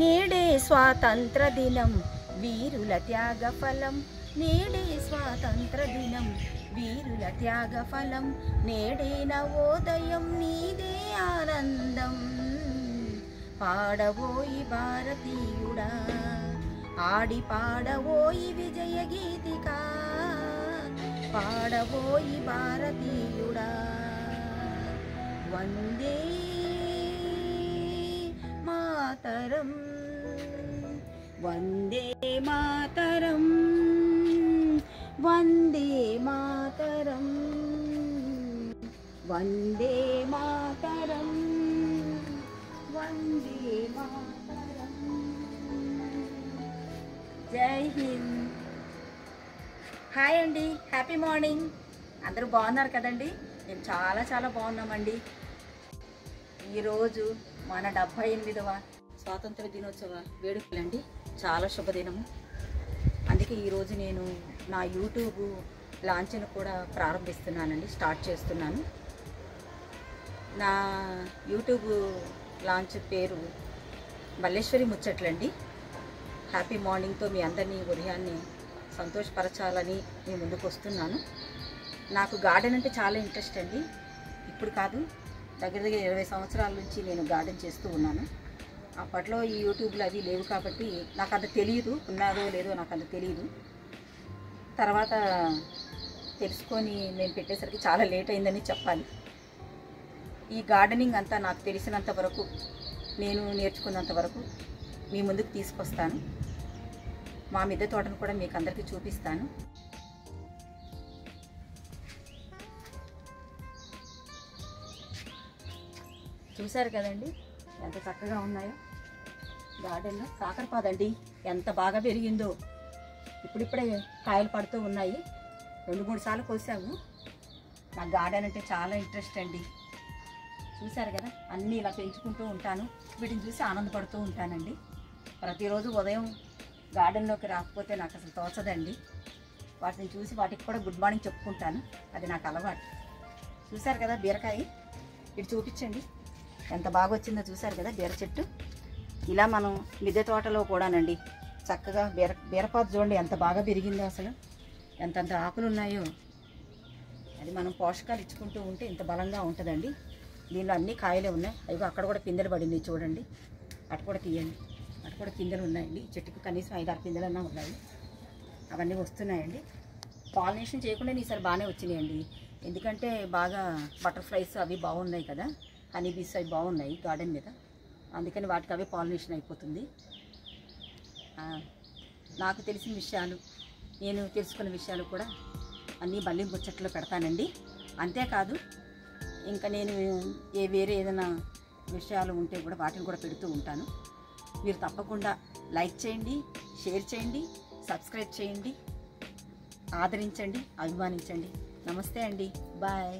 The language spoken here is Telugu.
నేడే స్వాతంత్ర దినం వీరుల త్యాగ ఫలం, నేడే స్వాతంత్ర దినం వీరుల త్యాగ ఫలం, నేడే నవోదయం నీదే ఆనందం. పాడవోయి భారతీయుడా, ఆడి పాడవోయి విజయ గీతిక, పాడవోయి భారతీయుడా. వందే మాతరం, వందే మాతరం, వందే మాతరం, వందే మాతరం, వందే మాతరం. జై హింద్. హాయ్ అండి, హ్యాపీ మార్నింగ్. అందరూ బాగున్నారు కదండి? మేము చాలా చాలా బాగున్నామండి. ఈరోజు మన 78వ స్వాతంత్ర దినోత్సవ వేడుకలండి. చాలా శుభదినము. అందుకే ఈరోజు నేను నా యూట్యూబ్ లాంచ్ను కూడా ప్రారంభిస్తున్నానండి, స్టార్ట్ చేస్తున్నాను. నా యూట్యూబ్ లాంచ్ పేరు మల్లేశ్వరి ముచ్చట్లండి. హ్యాపీ మార్నింగ్తో మీ అందరినీ ఉదయాన్నే సంతోషపరచాలని మీ ముందుకు వస్తున్నాను. నాకు గార్డెన్ అంటే చాలా ఇంట్రెస్ట్ అండి. ఇప్పుడు కాదు, దగ్గర 20 సంవత్సరాల నుంచి నేను గార్డెన్ చేస్తూ ఉన్నాను. అప్పట్లో ఈ యూట్యూబ్లో అవి లేవు కాబట్టి నాకు అంత తెలియదు, ఉన్నారో లేదో నాకు అంత తెలియదు. తర్వాత తెలుసుకొని నేను పెట్టేసరికి చాలా లేట్ అయిందని చెప్పాలి. ఈ గార్డెనింగ్ అంతా నాకు తెలిసినంత వరకు, నేను నేర్చుకున్నంత వరకు మీ ముందుకు తీసుకొస్తాను. మా మిద్దె తోటను కూడా మీకు అందరికీ చూపిస్తాను. చూశారు కదండి ఎంత చక్కగా ఉన్నాయో గార్డెన్లో. కాకరపాదండి ఎంత బాగా పెరిగిందో. ఇప్పుడిప్పుడే కాయలు పడుతూ ఉన్నాయి. 2-3 సార్లు కోసాము. నాకు గార్డెన్ అంటే చాలా ఇంట్రెస్ట్ అండి. చూశారు కదా, అన్నీ ఇలా పెంచుకుంటూ ఉంటాను. వీటిని చూసి ఆనందపడుతూ ఉంటానండి. ప్రతిరోజు ఉదయం గార్డెన్లోకి రాకపోతే నాకు అసలు తోచదండి. వాటిని చూసి వాటికి కూడా గుడ్ మార్నింగ్ చెప్పుకుంటాను. అది నాకు అలవాటు. చూశారు కదా బీరకాయ, ఇటు చూపించండి ఎంత బాగా వచ్చిందో. చూశారు కదా బీర చెట్టు. ఇలా మనం మిద్దె తోటలో కూడానండి చక్కగా బీరపాదు చూడండి ఎంత బాగా పెరిగిందో. అసలు ఎంతంత ఆకులు ఉన్నాయో. అది మనం పోషకాలు ఇచ్చుకుంటూ ఉంటే ఇంత బలంగా ఉంటుందండి. దీనిలో అన్ని కాయలే ఉన్నాయి. అవి అక్కడ కూడా పిందెలు పడింది చూడండి. అటు కూడా తీయండి, అటు కూడా పిందెలు ఉన్నాయండి. చెట్టుకు కనీసం 5-6 పిందెలన్నా ఉన్నాయి. అవన్నీ వస్తున్నాయండి. పాలినేషన్ చేయకుండా ఈసారి బాగానే వచ్చినాయండి. ఎందుకంటే బాగా బటర్ఫ్లైస్ అవి బాగున్నాయి కదా, హనీ బీస్ అవి బాగున్నాయి గార్డెన్ మీద. అందుకని వాటికి అవే పాలినేషన్ అయిపోతుంది. నాకు తెలిసిన విషయాలు, నేను తెలుసుకున్న విషయాలు కూడా అన్నీ బల్లి ముచ్చట్లో పెడతానండి. అంతేకాదు ఇంకా నేను వేరే ఏదైనా విషయాలు ఉంటే కూడా వాటిని కూడా పెడుతూ ఉంటాను. మీరు తప్పకుండా లైక్ చేయండి, షేర్ చేయండి, సబ్స్క్రైబ్ చేయండి, ఆదరించండి, అభిమానించండి. నమస్తే అండి, బాయ్.